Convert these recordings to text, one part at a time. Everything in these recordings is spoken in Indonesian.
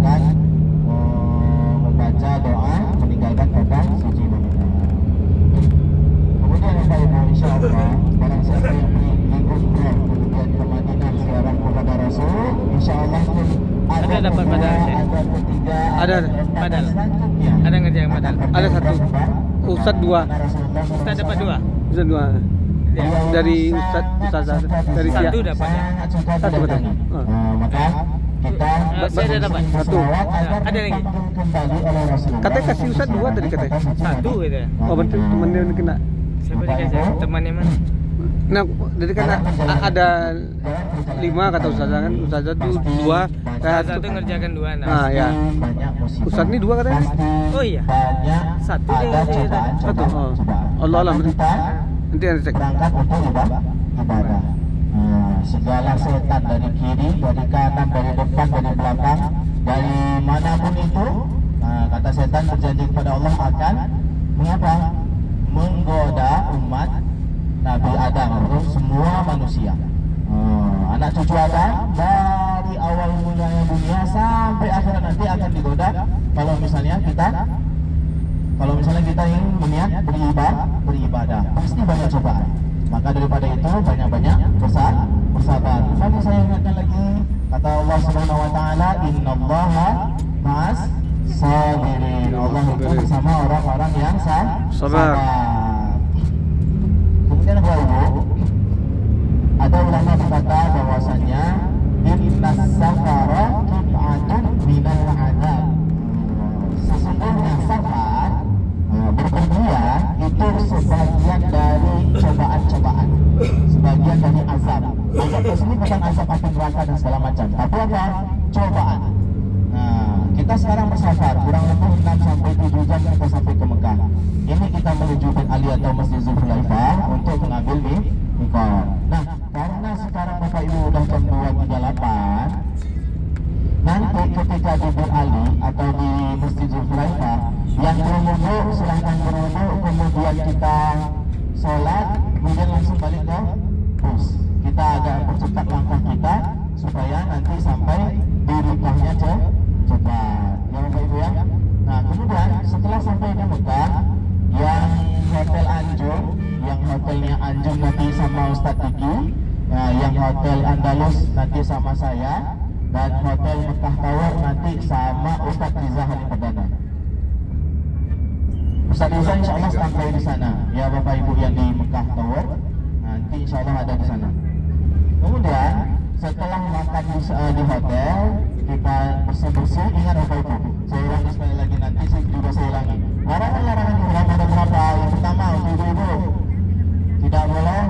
akan membaca doa meninggalkan kata suci wanita. Kemudian Bapak Ibu, insya Allah barang siapa yang pergi umrah kemudian ke Madinah ziarah kepada Rasul, insya Allah ada dapat badal. ada ketiga, Ada badal. Ada ngerjain badal. Ada satu. Ustadz dua. Ustadz dapat dua. Ustadz dua. Dari Ustazah dari dia. Satu dapat ya. Satu betul. Maka kita Saya ada dapat. Satu. Ada lagi. Katanya kasih Ustadz dua tadi katanya. Satu gitu ya. Oh betul, temennya kena. Siapa dikasih? Temannya mana? Nah, jadi kan ada 5 kata Ustazah kan. Ustazah tuh 2. Satu ngerjakan dua. Nah, ya. Ustadz ini 2 katanya. Oh iya. Satu dia ngerjain tadi. Satu. Oh. Allah alam. Nanti yang cek. Berangkat untuk ibadah. Segala setan dari kiri, dari kanan, dari depan, dari belakang, dari manapun itu, kata setan berjanji kepada Allah akan mengapa? Menggoda umat Nabi Adam atau semua manusia. Anak cucu Adam dari awal mulanya dunia sampai akhirat nanti akan digoda kalau misalnya kita ingin berniat beribadah pasti banyak cobaan. Maka daripada itu banyak-banyak bersabar. Kembali saya ingatkan lagi kata Allah Subhanahu wa taala, innallaha ma'as sabirin. Allah itu bersama orang-orang yang sabar. Kemudian Bapak Ibu, ada ulama berkata bahwasanya innas safara qit'atun minal 'adzab. Sesungguhnya safar berpergian itu sebagian dari cobaan-cobaan, sebagian dari azab. Azab di sini bukan azab api neraka dan segala macam, tapi apa? Cobaan. Kita sekarang bersafar kurang lebih 6 sampai 7 jam kita sampai ke Mekah. Ini kita menuju Bin Ali atau Masjid Zulhulaifah untuk mengambil mikot. Nah, karena sekarang Bapak Ibu udah jam 2.38, nanti ketika di Bin Ali atau di Masjid Zulhulaifah, yang berwudu silahkan berwudu, kemudian kita sholat, kemudian langsung balik ke bus. Kita agak percepat langkah kita supaya nanti sampai di rumahnya cepat. Ya Bapak Ibu ya. Nah, kemudian setelah sampai di Mekah, yang hotel Anjung, yang hotelnya Anjung nanti sama Ustadz Diki, yang hotel Andalus nanti sama saya, dan hotel Mekah Tower nanti sama Ustadz Riza Halim Perdana. Ustadz Riza insya Allah sampai di sana. Ya Bapak Ibu yang di Mekah Tower nanti insya Allah ada di sana. Kemudian setelah makan di hotel, kita bersih-bersih. Ingat Bapak Ibu, saya ulangi sekali lagi, nanti saya juga saya ulangi. Larangan-larangan ihram ada berapa? Yang pertama untuk ibu-ibu, tidak boleh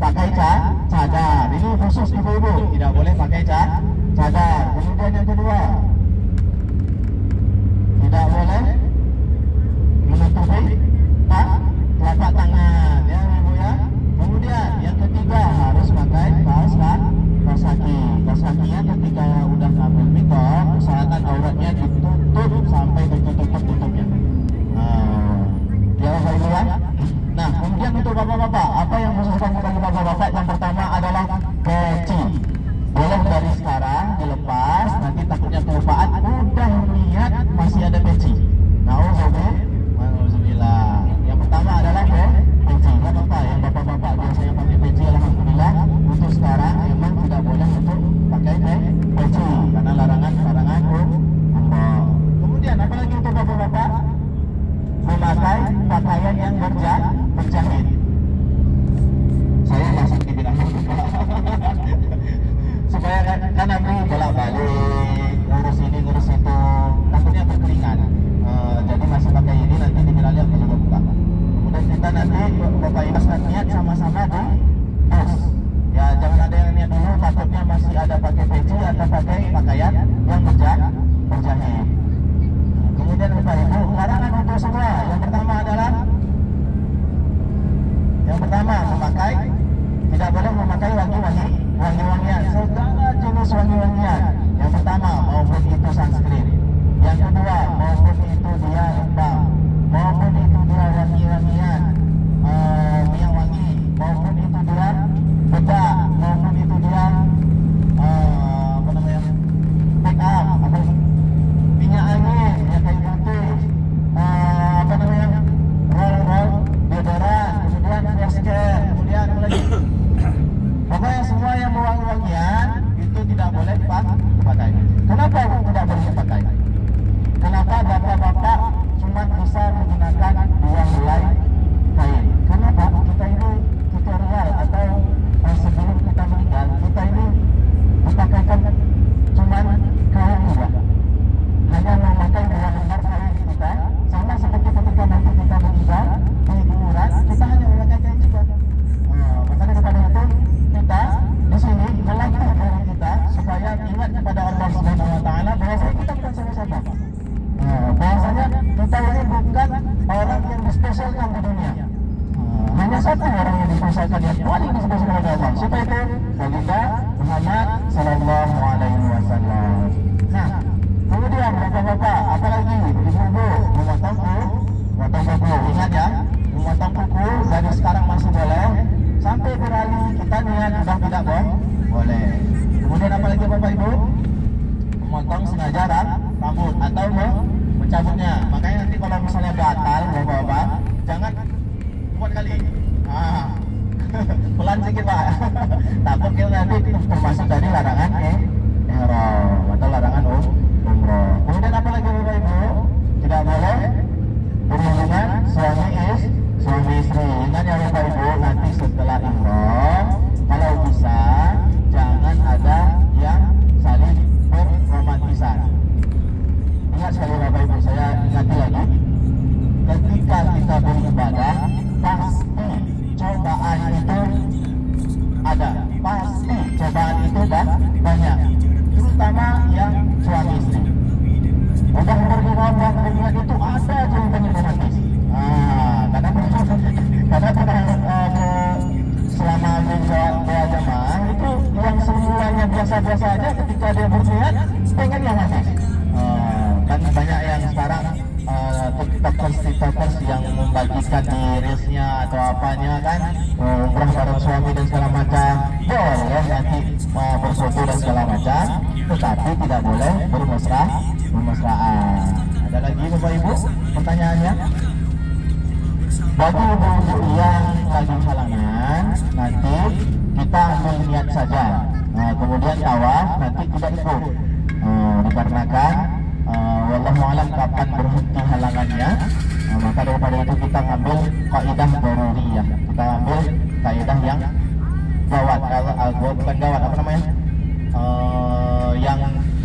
pakai cadar. Ini khusus ibu-ibu, tidak boleh pakai cadar. Kemudian yang kedua, tidak boleh menutupi telapak tangan, ya ibu ya. Kemudian yang ketiga harus pakai kaos kaki. Kaos kakinya ketika udah ngambil mikot, usahakan auratnya ditutup sampai tutup-tutupnya. Ya Bapak Ibu ya. Nah, kemudian untuk bapak-bapak, apa yang harus dilakukan bagi bapak-bapak? Yang pertama adalah peci. Boleh dari sekarang dilepas, nanti takutnya kelupaan. Udah niat masih ada peci. Alhamdulillah. Yang pertama adalah peci. Bapak-bapak, yang bapak-bapak biasanya pakai peci, alhamdulillah. Untuk sekarang memang tidak boleh untuk pakai peci karena larangan Kemudian apalagi untuk bapak-bapak, memakai pakaian yang berjahit. Saya langsung dibilang supaya kan nanti bolak-balik ngurus ini ngurus itu, takutnya berkeringat. Jadi masih pakai ini, nanti dibilang aku juga buka. Kemudian kita nanti Bapak Ibu niat sama-sama di bus. Ya jangan ada yang niat dulu, takutnya masih ada pakai peci atau pakai pakaian yang berjahit. Kemudian Bapak Ibu, larangan untuk semua. Yang pertama tidak boleh memakai wangi-wangian, segala jenis wangi-wangian. Yang pertama maupun itu sunscreen. Yang kedua maupun itu dia lembab, maupun itu dia wangi-wangian, minyak wangi, maupun itu dia bedak, maupun itu dia make up, satu orang yang dipersiapkan yang paling disebut oleh Allah. Siapa itu? Baginda Muhammad Sallallahu Alaihi Wasallam. Nah, kemudian bapak-bapak, apalagi ibu-ibu memotong kuku. Ingat ya, memotong kuku dari sekarang masih boleh sampai berali kita niat sudah tidak boleh. Kemudian apalagi bapak ibu? Memotong sengaja rambut atau mencabutnya. Makanya nanti kalau misalnya batal bapak-bapak, jangan kuat kali. Pelan sedikit pak. Takut kita nanti termasuk dari larangan ihram atau larangan umroh. Kemudian apalagi bapak ibu? Tidak boleh berhubungan suami istri. Ingat ya bapak ibu, nanti setelah ihram kalau bisa jangan ada yang saling berromantisan. Ingat sekali bapak ibu, saya ingati lagi, ketika kita beribadah pasti cobaan itu ada, pasti cobaan itu banyak, terutama yang suami istri. Udah berhubungan dan berhubungan itu ada aja yang pengen romantis. Kadang selama doa jamaah itu yang semuanya biasa-biasa aja, ketika dia berniat pengen romantis. Kan banyak yang sekarang tiktokers yang membagikan di reelsnya atau apanya kan, umrah bareng suami dan segala macam. Boleh nanti berfoto dan segala macam, tetapi tidak boleh bermesraan. Ada lagi bapak ibu pertanyaannya? Bagi ibu-ibu yang lagi halangan, nanti kita ambil niat saja. Kemudian tawaf nanti tidak ikut, dikarenakan wallahu alam kapan berhenti halangannya. Maka daripada itu kita ambil kaidah daruriyah, kita ambil kaidah yang gawat, bukan gawat, apa namanya,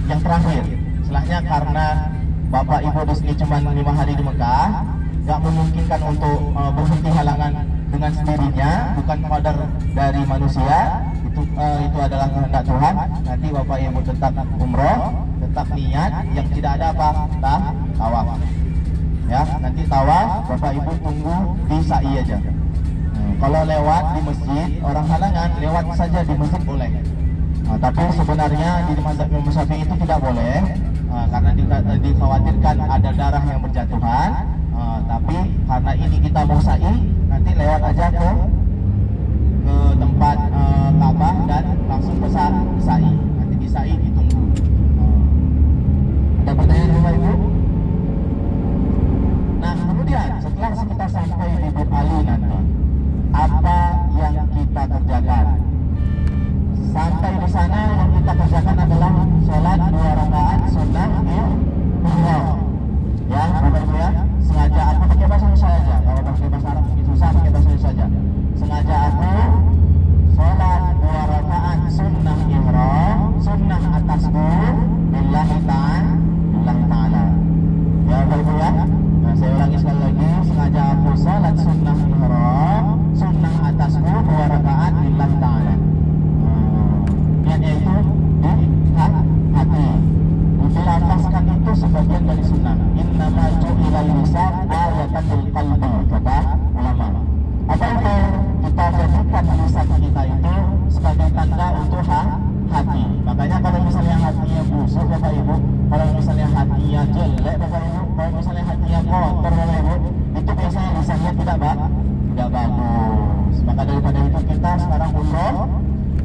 yang terakhir. Istilahnya karena bapak ibu di sini cuma 5 hari di Mekah, gak memungkinkan untuk berhenti halangan dengan sendirinya, bukan qadar dari manusia. Itu adalah kehendak Tuhan. Nanti bapak ibu tetap umroh, tetap niat, yang tidak ada apa? Tawaf. Ya, nanti tawaf bapak ibu tunggu di sa'i aja. Kalau lewat di masjid, orang halangan lewat saja di masjid boleh. Tapi sebenarnya di mazhab Imam Syafi'i itu tidak boleh, karena dikhawatirkan ada darah yang berjatuhan. Tapi karena ini kita mau sa'i, nanti lewat aja ke tempat Ka'bah dan langsung ke sa'i. Nanti di sa'i ditunggu. Ada pertanyaan bapak ibu? Nah, kemudian setelah kita sampai di Bukit Ali nanti, apa yang kita kerjakan? Sampai di sana yang kita kerjakan adalah sholat 2 rakaat sunnah ihram. Ya, bapak ibu ya, sengaja aku pakai bahasa Indonesia saja. Kalau pakai bahasa Arab mungkin susah, pakai bahasa Indonesia saja. Sengaja aku sholat 2 rakaat sunnah ihram, sunnah atasku, billahi ta'ala. Ya bapak ibu ya. Nah, saya ulangi sekali lagi, sengaja aku sholat sunnah ihram, sunnah atasku 2 rakaat billahi ta'ala. Niatnya itu di hati. Dilafazkan itu sebagian dari sunnah. Innama ju'ilal lisan ayatan lil qalbi, kata ulama. Apa itu? Kita jadikan lisan kita itu sebagai tanda untuk hati. Makanya kalau misalnya hatinya busuk bapak ibu, kalau misalnya hatinya jelek bapak ibu, kalau misalnya hatinya kotor bapak ibu, itu biasanya lisannya tidak bagus. Maka daripada itu kita sekarang umroh,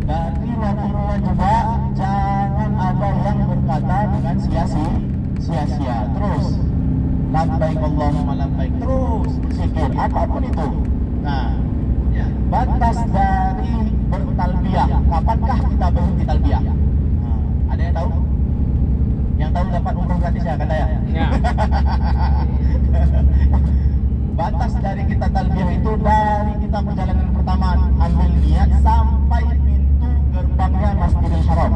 dan riwayat juga jangan ada yang berkata dengan sia-sia. Terus labbaik Allahumma labbaik, terus berzikir apapun itu. Nah, batas dari bertalbiyah, kapankah kita berhenti talbiyah? Ada yang tahu? Yang tahu dapat umroh gratis ya kata ya? Ya. Batas dari kita talbiyah itu dari kita perjalanan pertama ambil niat sampai pintu gerbangnya Masjidil Haram.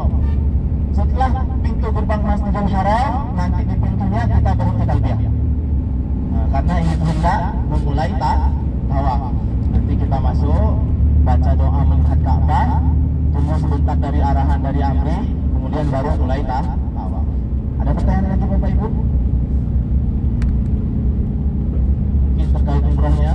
Setelah pintu gerbang Masjidil Haram, nanti di pintunya kita berhenti talbiyah. Karena ini hendak memulai tawaf. Nanti kita masuk, baca doa melihat Ka'bah, tunggu sebentar dari arahan dari Amri, kemudian baru mulai tawaf. Ada pertanyaan lagi Bapak Ibu? Mungkin terkait umrohnya?